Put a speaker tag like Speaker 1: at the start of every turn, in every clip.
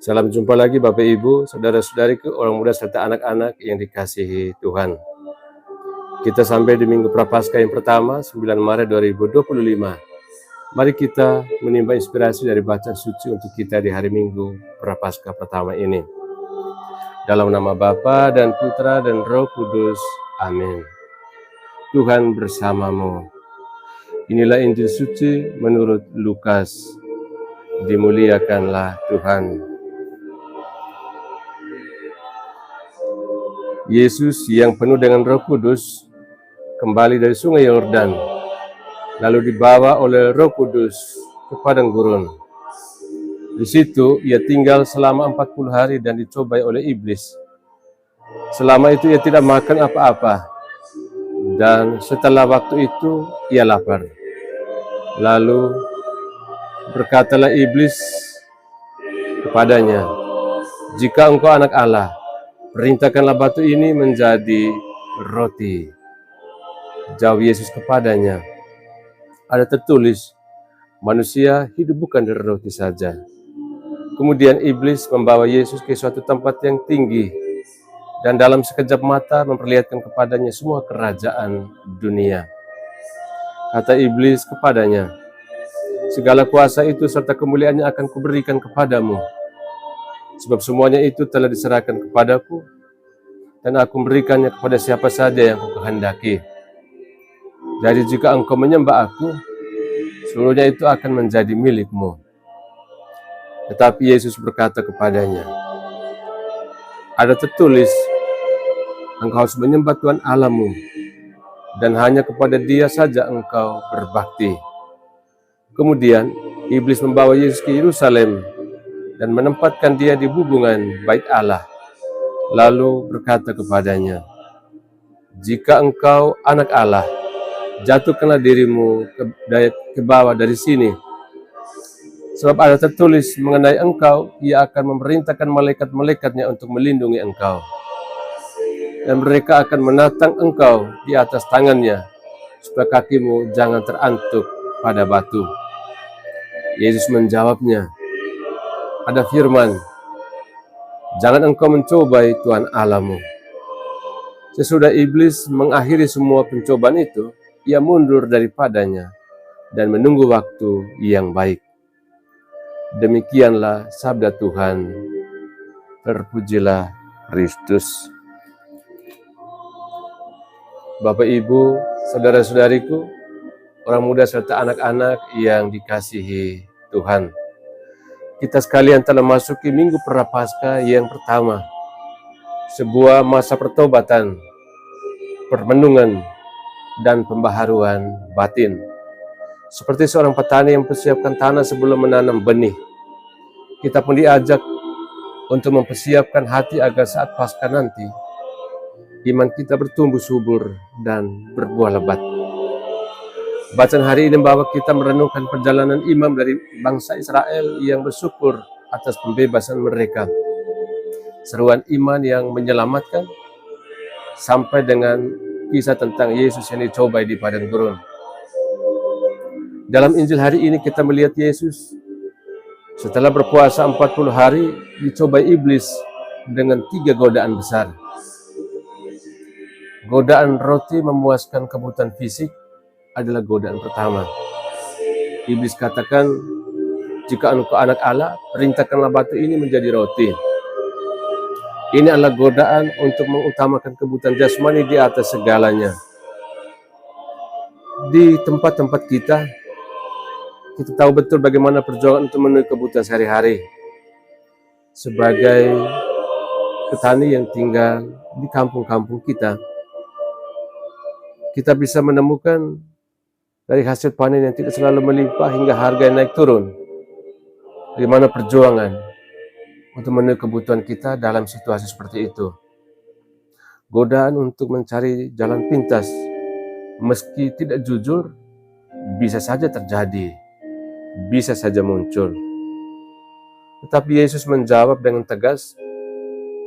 Speaker 1: Salam jumpa lagi Bapak Ibu, saudara-saudariku, orang muda serta anak-anak yang dikasihi Tuhan. Kita sampai di Minggu Prapaskah yang pertama, 9 Maret 2025. Mari kita menimba inspirasi dari bacaan suci untuk kita di hari Minggu Prapaskah pertama ini. Dalam nama Bapa dan Putra dan Roh Kudus. Amin. Tuhan bersamamu. Inilah Injil suci menurut Lukas. Dimuliakanlah Tuhan. Yesus yang penuh dengan Roh Kudus kembali dari sungai Yordan, lalu dibawa oleh Roh Kudus ke padang gurun. Di situ ia tinggal selama 40 hari dan dicobai oleh iblis. Selama itu ia tidak makan apa-apa, dan setelah waktu itu ia lapar. Lalu berkatalah iblis kepadanya, "Jika engkau anak Allah, perintahkanlah batu ini menjadi roti." Jawab Yesus kepadanya, "Ada tertulis, manusia hidup bukan dari roti saja." Kemudian iblis membawa Yesus ke suatu tempat yang tinggi, dan dalam sekejap mata memperlihatkan kepadanya semua kerajaan dunia. Kata iblis kepadanya, "Segala kuasa itu serta kemuliaannya akan kuberikan kepadamu, sebab semuanya itu telah diserahkan kepadaku, dan aku memberikannya kepada siapa saja yang kukehendaki. Jadi jika engkau menyembah aku, seluruhnya itu akan menjadi milikmu." Tetapi Yesus berkata kepadanya, "Ada tertulis, engkau harus menyembah Tuhan Allahmu, dan hanya kepada Dia saja engkau berbakti." Kemudian iblis membawa Yesus ke Yerusalem dan menempatkan Dia di hubungan Bait Allah, lalu berkata kepadanya, "Jika engkau anak Allah, jatuhkanlah dirimu ke bawah dari sini. Sebab ada tertulis mengenai engkau, Ia akan memerintahkan malaikat-malaikatnya untuk melindungi engkau. Dan mereka akan menatang engkau di atas tangannya, supaya kakimu jangan terantuk pada batu." Yesus menjawabnya, "Ada firman, jangan engkau mencobai Tuhan Allahmu." Sesudah iblis mengakhiri semua pencobaan itu, ia mundur daripadanya dan menunggu waktu yang baik. Demikianlah sabda Tuhan. Terpujilah Kristus. Bapak Ibu, saudara-saudariku, orang muda serta anak-anak yang dikasihi Tuhan. Kita sekalian telah masuki Minggu Prapaskah yang pertama, sebuah masa pertobatan, permenungan, dan pembaharuan batin. Seperti seorang petani yang mempersiapkan tanah sebelum menanam benih, kita pun diajak untuk mempersiapkan hati agar saat Paskah nanti, iman kita bertumbuh subur dan berbuah lebat. Bacaan hari ini membawa kita merenungkan perjalanan imam dari bangsa Israel yang bersyukur atas pembebasan mereka. Seruan iman yang menyelamatkan, sampai dengan kisah tentang Yesus yang dicobai di padang gurun. Dalam Injil hari ini kita melihat Yesus setelah berpuasa 40 hari dicobai iblis dengan 3 godaan besar. Godaan roti memuaskan kebutuhan fisik adalah godaan pertama. Iblis katakan, "Jika engkau anak Allah, perintahkanlah batu ini menjadi roti." Ini adalah godaan untuk mengutamakan kebutuhan jasmani di atas segalanya. Di tempat-tempat kita tahu betul bagaimana perjuangan untuk memenuhi kebutuhan sehari-hari. Sebagai petani yang tinggal di kampung-kampung kita bisa menemukan dari hasil panen yang tidak selalu melimpah hingga harga yang naik turun. Bagaimana perjuangan untuk memenuhi kebutuhan kita dalam situasi seperti itu. Godaan untuk mencari jalan pintas, meski tidak jujur, bisa saja terjadi, bisa saja muncul. Tetapi Yesus menjawab dengan tegas,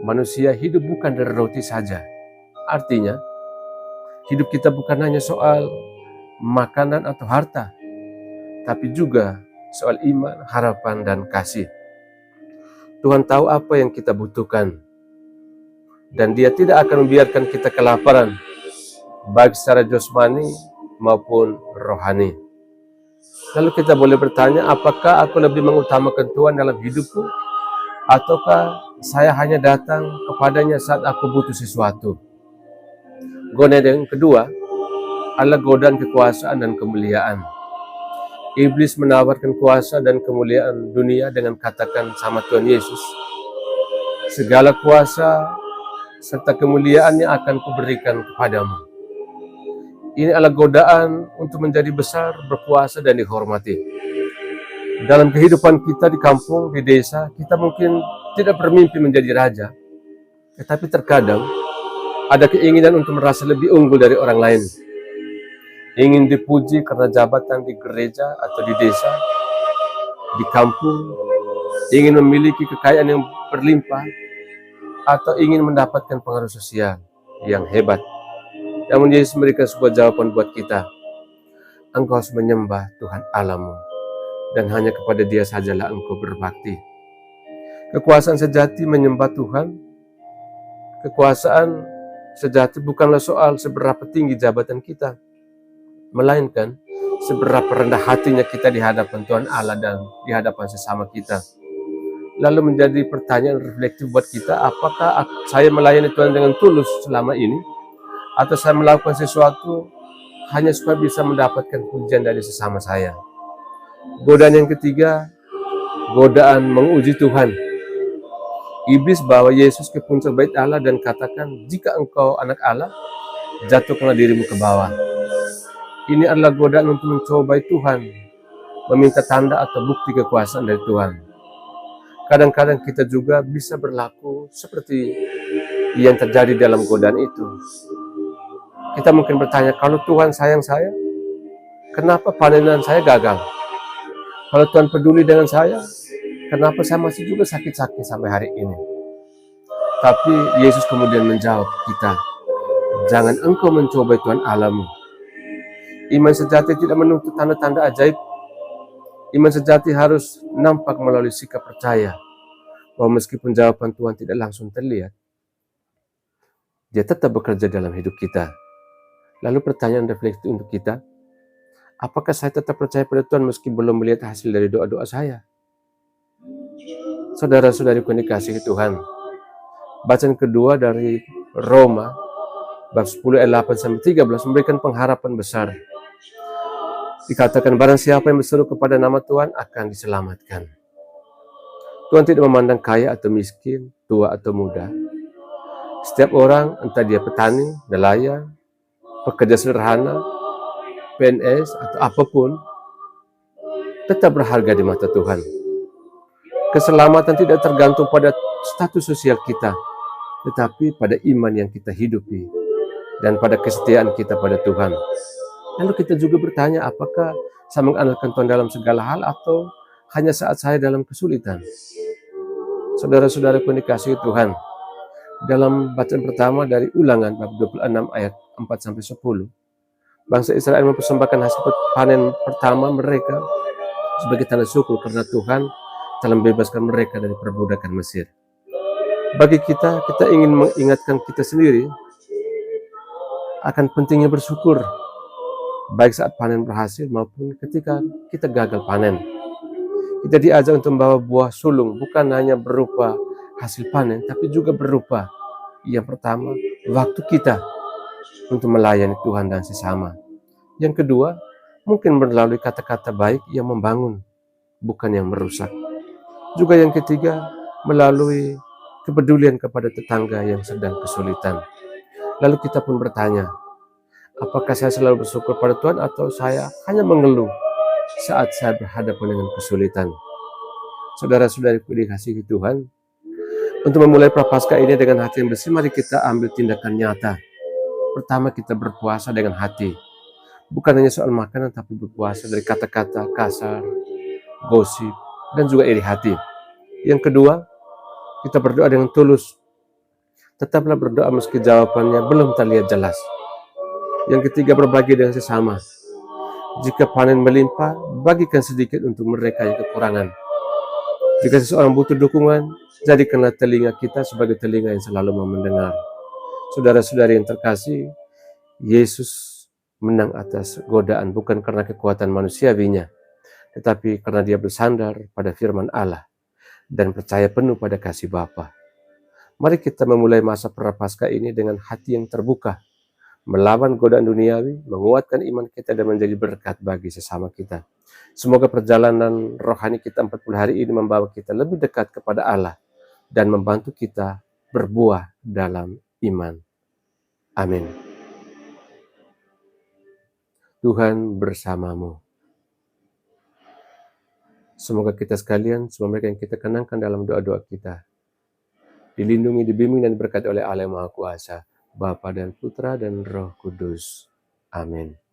Speaker 1: manusia hidup bukan dari roti saja. Artinya, hidup kita bukan hanya soal makanan atau harta, tapi juga soal iman, harapan, dan kasih. Tuhan tahu apa yang kita butuhkan. Dan Dia tidak akan membiarkan kita kelaparan, baik secara jasmani maupun rohani. Lalu kita boleh bertanya, apakah aku lebih mengutamakan Tuhan dalam hidupku? Ataukah saya hanya datang kepadanya saat aku butuh sesuatu? Godaan yang kedua adalah godaan kekuasaan dan kemuliaan. Iblis menawarkan kuasa dan kemuliaan dunia dengan katakan sama Tuhan Yesus, segala kuasa serta kemuliaan yang akan kuberikan kepadamu. Ini adalah godaan untuk menjadi besar, berkuasa, dan dihormati. Dalam kehidupan kita di kampung, di desa, kita mungkin tidak bermimpi menjadi raja, tetapi terkadang ada keinginan untuk merasa lebih unggul dari orang lain. Ingin dipuji karena jabatan di gereja atau di desa, di kampung, ingin memiliki kekayaan yang berlimpah, atau ingin mendapatkan pengaruh sosial yang hebat. Namun Yesus memberikan sebuah jawaban buat kita. Engkau harus menyembah Tuhan Allahmu, dan hanya kepada Dia sajalah engkau berbakti. Kekuasaan sejati menyembah Tuhan. Kekuasaan sejati bukanlah soal seberapa tinggi jabatan kita, melainkan seberapa rendah hatinya kita di hadapan Tuhan Allah dan di hadapan sesama kita. Lalu menjadi pertanyaan reflektif buat kita, apakah saya melayani Tuhan dengan tulus selama ini, atau saya melakukan sesuatu hanya supaya bisa mendapatkan pujian dari sesama saya. Godaan yang ketiga, godaan menguji Tuhan. Iblis bawa Yesus ke puncak bait Allah dan katakan, jika engkau anak Allah, jatuhkanlah dirimu ke bawah. Ini adalah godaan untuk mencobai Tuhan, meminta tanda atau bukti kekuasaan dari Tuhan. Kadang-kadang kita juga bisa berlaku seperti yang terjadi dalam godaan itu. Kita mungkin bertanya, kalau Tuhan sayang saya, kenapa panenan saya gagal? Kalau Tuhan peduli dengan saya, kenapa saya masih juga sakit-sakit sampai hari ini? Tapi Yesus kemudian menjawab kita, jangan engkau mencobai Tuhan Allahmu. Iman sejati tidak menuntut tanda-tanda ajaib. Iman sejati harus nampak melalui sikap percaya bahwa meskipun jawaban Tuhan tidak langsung terlihat, Dia tetap bekerja dalam hidup kita. Lalu pertanyaan refleksi untuk kita, apakah saya tetap percaya pada Tuhan meski belum melihat hasil dari doa-doa saya? Saudara-saudariku yang dikasihi Tuhan, bacaan kedua dari Roma bab 10 ayat 8 sampai 13 memberikan pengharapan besar. Dikatakan, barang siapa yang berseru kepada nama Tuhan akan diselamatkan. Tuhan tidak memandang kaya atau miskin, tua atau muda. Setiap orang, entah dia petani, nelayan, pekerja sederhana, PNS, atau apapun, tetap berharga di mata Tuhan. Keselamatan tidak tergantung pada status sosial kita, tetapi pada iman yang kita hidupi dan pada kesetiaan kita pada Tuhan. Lalu kita juga bertanya, apakah saya mengandalkan Tuhan dalam segala hal atau hanya saat saya dalam kesulitan? Saudara-saudaraku yang dikasihi Tuhan, dalam bacaan pertama dari Ulangan bab 26 ayat 4-10, bangsa Israel mempersembahkan hasil panen pertama mereka sebagai tanda syukur karena Tuhan telah membebaskan mereka dari perbudakan Mesir. Bagi kita ingin mengingatkan kita sendiri akan pentingnya bersyukur, baik saat panen berhasil maupun ketika kita gagal panen. Kita diajak untuk membawa buah sulung, bukan hanya berupa hasil panen, tapi juga berupa yang pertama, waktu kita untuk melayani Tuhan dan sesama. Yang kedua, mungkin melalui kata-kata baik yang membangun, bukan yang merusak. Juga yang ketiga, melalui kepedulian kepada tetangga yang sedang kesulitan. Lalu kita pun bertanya, apakah saya selalu bersyukur pada Tuhan atau saya hanya mengeluh saat saya berhadapan dengan kesulitan? Saudara-saudariku dikasihi Tuhan, untuk memulai prapaskah ini dengan hati yang bersih, mari kita ambil tindakan nyata. Pertama, kita berpuasa dengan hati. Bukan hanya soal makanan, tapi berpuasa dari kata-kata kasar, gosip, dan juga iri hati. Yang kedua, kita berdoa dengan tulus. Tetaplah berdoa meski jawabannya belum terlihat jelas. Yang ketiga, berbagi dengan sesama. Jika panen melimpah, bagikan sedikit untuk mereka yang kekurangan. Jika seseorang butuh dukungan, jadikanlah telinga kita sebagai telinga yang selalu mau mendengar. Saudara-saudari yang terkasih, Yesus menang atas godaan bukan karena kekuatan manusiawinya, tetapi karena dia bersandar pada firman Allah dan percaya penuh pada kasih Bapa. Mari kita memulai masa Prapaskah ini dengan hati yang terbuka, melawan godaan duniawi, menguatkan iman kita dan menjadi berkat bagi sesama kita. Semoga perjalanan rohani kita 40 hari ini membawa kita lebih dekat kepada Allah dan membantu kita berbuah dalam iman. Amin. Tuhan bersamamu. Semoga kita sekalian, semua mereka yang kita kenangkan dalam doa-doa kita, dilindungi, dibimbing, dan diberkati oleh Allah yang Maha Kuasa, Bapa dan Putra dan Roh Kudus. Amin.